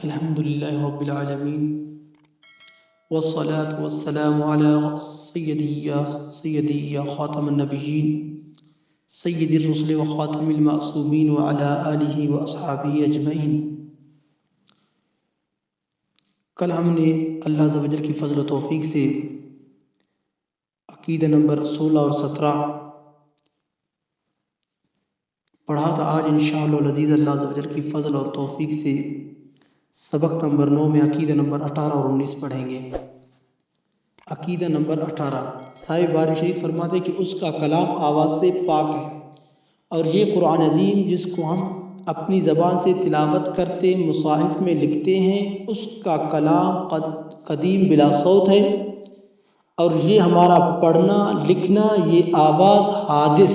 الحمد للہ رب العالمین والصلاة والسلام علی سیدی یا خاتم النبیین سید الرسل و خاتم المعصومین وعلی آلہ و اصحابہ اجمعین۔ کل ہم نے اللہ عز و جل کی فضل و توفیق سے عقیدہ نمبر 16 اور 17 پڑھا تھا۔ آج انشاءاللہ العزیز اللہ عز و جل کی فضل اور توفیق سے سبق نمبر 9 میں عقیدہ نمبر 18 اور 19 پڑھیں گے۔ عقیدہ نمبر 18، صاحب باری شریف فرماتے کہ اس کا کلام آواز سے پاک ہے، اور یہ قرآن عظیم جس کو ہم اپنی زبان سے تلاوت کرتے مصاحف میں لکھتے ہیں، اس کا کلام قدیم بلا صوت ہے، اور یہ ہمارا پڑھنا لکھنا یہ آواز حادث،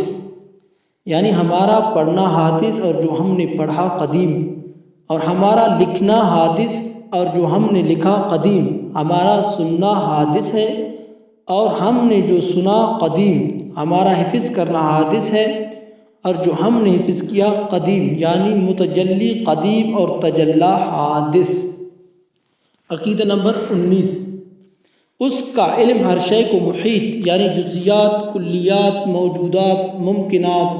یعنی ہمارا پڑھنا حادث اور جو ہم نے پڑھا قدیم، اور ہمارا لکھنا حادث اور جو ہم نے لکھا قدیم۔ ہمارا سننا حادث ہے اور ہم نے جو سنا قدیم۔ ہمارا حفظ کرنا حادث ہے اور جو ہم نے حفظ کیا قدیم، یعنی متجلی قدیم اور تجلی حادث۔ عقیدہ نمبر 19، اس کا علم ہر شے کو محیط، یعنی جزیات، کلیات، موجودات، ممکنات،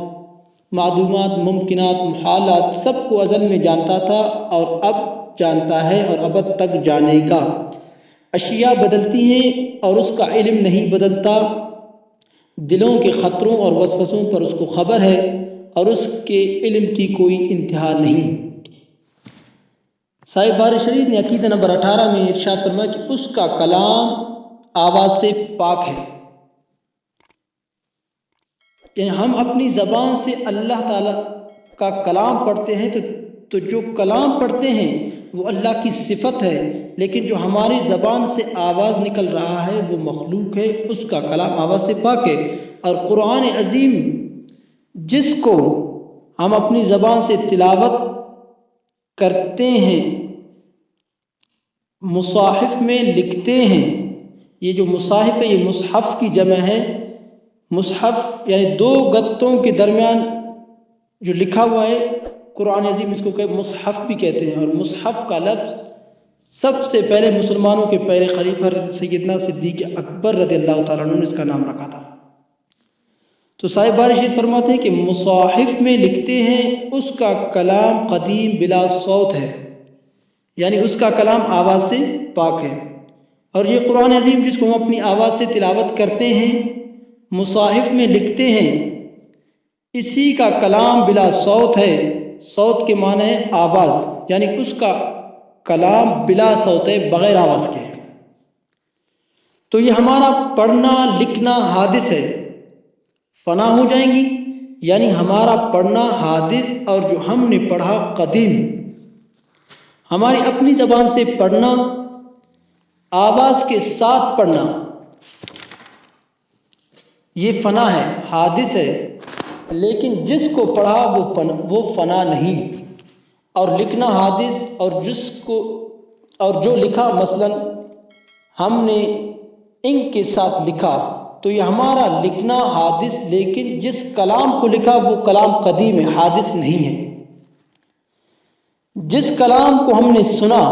معدومات، ممکنات، محالات، سب کو ازل میں جانتا تھا اور اب جانتا ہے اور ابد تک جانے گا۔ اشیاء بدلتی ہیں اور اس کا علم نہیں بدلتا۔ دلوں کے خطروں اور وسوسوں پر اس کو خبر ہے اور اس کے علم کی کوئی انتہا نہیں۔ صاحب باری شریف نے عقیدہ نمبر 18 میں ارشاد فرمایا کہ اس کا کلام آواز سے پاک ہے، یعنی ہم اپنی زبان سے اللہ تعالیٰ کا کلام پڑھتے ہیں تو جو کلام پڑھتے ہیں وہ اللہ کی صفت ہے، لیکن جو ہماری زبان سے آواز نکل رہا ہے وہ مخلوق ہے، اس کا کلام آواز سے پاک ہے۔ اور قرآن عظیم جس کو ہم اپنی زبان سے تلاوت کرتے ہیں مصاحف میں لکھتے ہیں، یہ جو مصاحف ہے یہ مصحف کی جمع ہے۔ مصحف یعنی دو گتوں کے درمیان جو لکھا ہوا ہے، قرآن عظیم اس کو مصحف بھی کہتے ہیں، اور مصحف کا لفظ سب سے پہلے مسلمانوں کے پہلے خلیفہ حضرت سیدنا صدیق اکبر رضی اللہ تعالیٰ عنہ نے اس کا نام رکھا تھا۔ تو صاحب باری شریف فرماتے ہیں کہ مصاحف میں لکھتے ہیں اس کا کلام قدیم بلا صوت ہے، یعنی اس کا کلام آواز سے پاک ہے، اور یہ قرآن عظیم جس کو ہم اپنی آواز سے تلاوت کرتے ہیں مصاحف میں لکھتے ہیں، اسی کا کلام بلا صوت ہے۔ صوت کے معنی ہے آواز، یعنی اس کا کلام بلا صوت ہے، بغیر آواز کے۔ تو یہ ہمارا پڑھنا لکھنا حادث ہے، فنا ہو جائیں گی، یعنی ہمارا پڑھنا حادث اور جو ہم نے پڑھا قدیم۔ ہماری اپنی زبان سے پڑھنا، آواز کے ساتھ پڑھنا، یہ فنا ہے، حادث ہے، لیکن جس کو پڑھا وہ فنا نہیں۔ اور لکھنا حادث، اور جو لکھا مثلا ہم نے انک کے ساتھ لکھا تو یہ ہمارا لکھنا حادث، لیکن جس کلام کو لکھا وہ کلام قدیم ہے، حادث نہیں ہے۔ جس کلام کو ہم نے سنا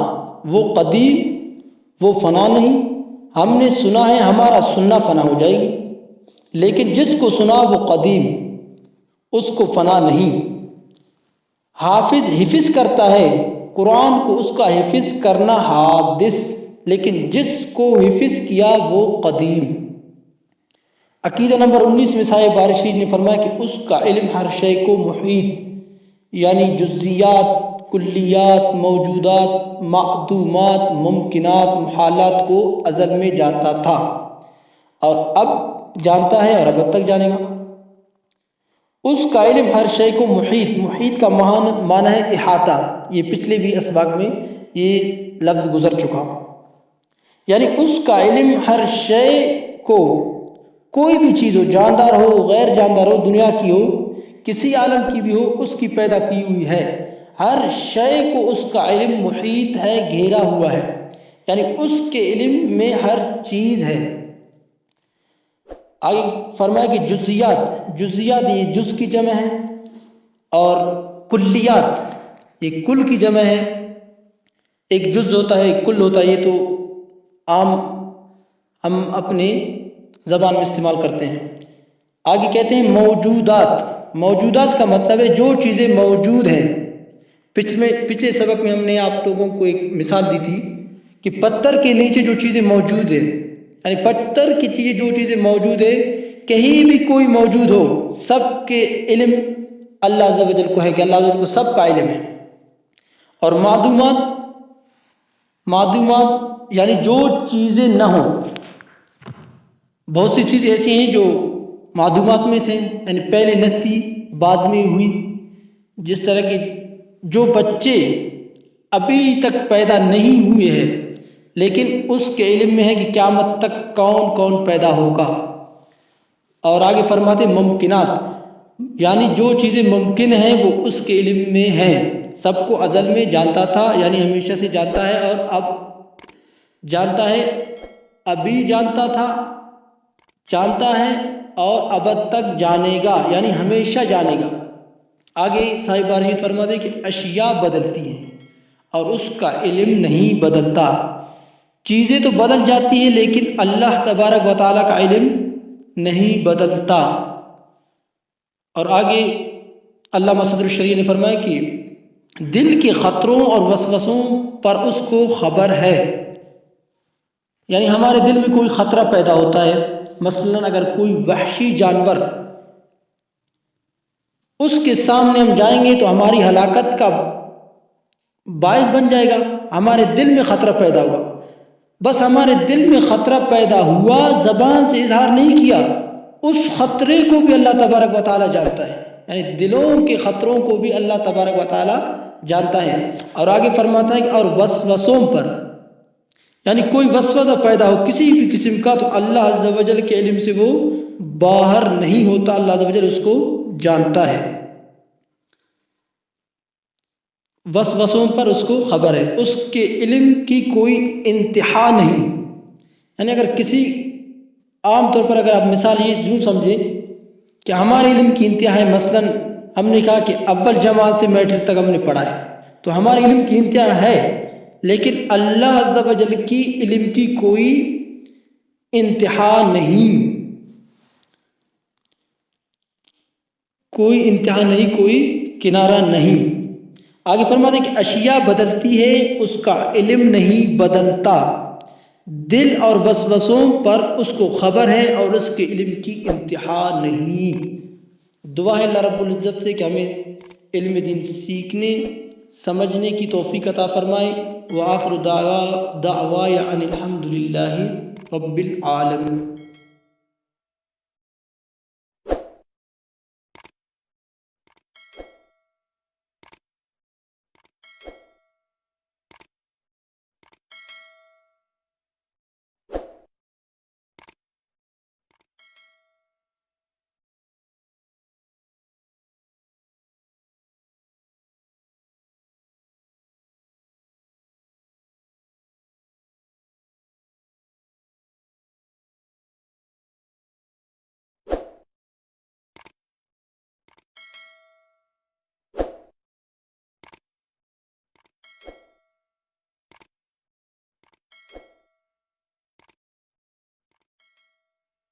وہ قدیم، وہ فنا نہیں۔ ہم نے سنا ہے، ہمارا سننا فنا ہو جائے گی، لیکن جس کو سنا وہ قدیم، اس کو فنا نہیں۔ حافظ حفظ کرتا ہے قرآن کو، اس کا حفظ کرنا حادث، لیکن جس کو حفظ کیا وہ قدیم۔ عقیدہ نمبر 19 میں صاحب باری شریف نے فرمایا کہ اس کا علم ہر شے کو محیط، یعنی جزیات، کلیات، موجودات، معدومات، ممکنات، محالات کو ازل میں جانتا تھا اور اب جانتا ہے اور اب تک جانے گا۔ اس کا علم ہر شے کو محیط، محیط کا معنی ہے احاطہ، یہ پچھلے بھی اسباق میں یہ لفظ گزر چکا، یعنی اس کا علم ہر شے کو، کوئی بھی چیز ہو، جاندار ہو غیر جاندار ہو، دنیا کی ہو کسی عالم کی بھی ہو، اس کی پیدا کی ہوئی ہے، ہر شے کو اس کا علم محیط ہے، گھیرا ہوا ہے، یعنی اس کے علم میں ہر چیز ہے۔ آگے فرمایا کہ جزیات یہ جز کی جمع ہے، اور کلیات یہ کل کی جمع ہے، ایک جز ہوتا ہے، ایک کل ہوتا ہے، یہ تو عام ہم اپنے زبان میں استعمال کرتے ہیں۔ آگے کہتے ہیں موجودات۔ موجودات کا مطلب ہے جو چیزیں موجود ہیں۔ پچھلے سبق میں ہم نے آپ لوگوں کو ایک مثال دی تھی کہ پتھر کے نیچے جو چیزیں موجود ہیں، یعنی پتھر کی چیزیں جو چیزیں موجود ہیں، کہیں بھی کوئی موجود ہو، سب کے علم اللہ عز و جل کو ہے، کہ اللہ عز و جل کو سب کا علم ہے۔ اور معدومات یعنی جو چیزیں نہ ہوں، بہت سی چیزیں ایسی ہیں جو معدومات میں سے ہیں، یعنی پہلے نہ تھی بعد میں ہوئی۔ جس طرح کہ جو بچے ابھی تک پیدا نہیں ہوئے ہیں لیکن اس کے علم میں ہے کہ قیامت تک کون کون پیدا ہوگا۔ اور آگے فرماتے ممکنات، یعنی جو چیزیں ممکن ہیں وہ اس کے علم میں ہیں، سب کو ازل میں جانتا تھا، یعنی ہمیشہ سے جانتا ہے، اور اب جانتا ہے، ابھی جانتا تھا، جانتا ہے، اور ابد تک جانے گا، یعنی ہمیشہ جانے گا۔ آگے صاحب بارشید فرماتے کہ اشیاء بدلتی ہیں اور اس کا علم نہیں بدلتا۔ چیزیں تو بدل جاتی ہیں لیکن اللہ تبارک و تعالیٰ کا علم نہیں بدلتا۔ اور آگے علامہ صدر الشریعہ نے فرمایا کہ دل کے خطروں اور وسوسوں پر اس کو خبر ہے، یعنی ہمارے دل میں کوئی خطرہ پیدا ہوتا ہے، مثلا اگر کوئی وحشی جانور اس کے سامنے ہم جائیں گے تو ہماری ہلاکت کا باعث بن جائے گا۔ ہمارے دل میں خطرہ پیدا ہوا، بس ہمارے دل میں خطرہ پیدا ہوا، زبان سے اظہار نہیں کیا، اس خطرے کو بھی اللہ تبارک و تعالیٰ جانتا ہے، یعنی دلوں کے خطروں کو بھی اللہ تبارک و تعالیٰ جانتا ہے۔ اور آگے فرماتا ہے کہ اور وسوسوں پر، یعنی کوئی وسوسہ پیدا ہو کسی بھی قسم کا تو اللہ عز و جل کے علم سے وہ باہر نہیں ہوتا، اللہ عز و جل اس کو جانتا ہے۔ وسوسوں پر اس کو خبر ہے، اس کے علم کی کوئی انتہا نہیں۔ یعنی اگر کسی عام طور پر اگر آپ مثال یہ یوں سمجھیں کہ ہمارے علم کی انتہا ہے، مثلا ہم نے کہا کہ اول جماعت سے میٹرک تک ہم نے پڑھا ہے، تو ہمارے علم کی انتہا ہے، لیکن اللہ عز و جل کی علم کی کوئی انتہا نہیں، کوئی انتہا نہیں، کوئی کنارہ نہیں۔ آگے فرماتے ہیں کہ اشیاء بدلتی ہے، اس کا علم نہیں بدلتا، دل اور وسوسوں پر اس کو خبر ہے اور اس کے علم کی انتہا نہیں۔ دعا ہے اللہ رب العزت سے کہ ہمیں علم دین سیکھنے سمجھنے کی توفیق عطا فرمائے۔ وآخر دعوایا ان الحمد للہ رب العالمین۔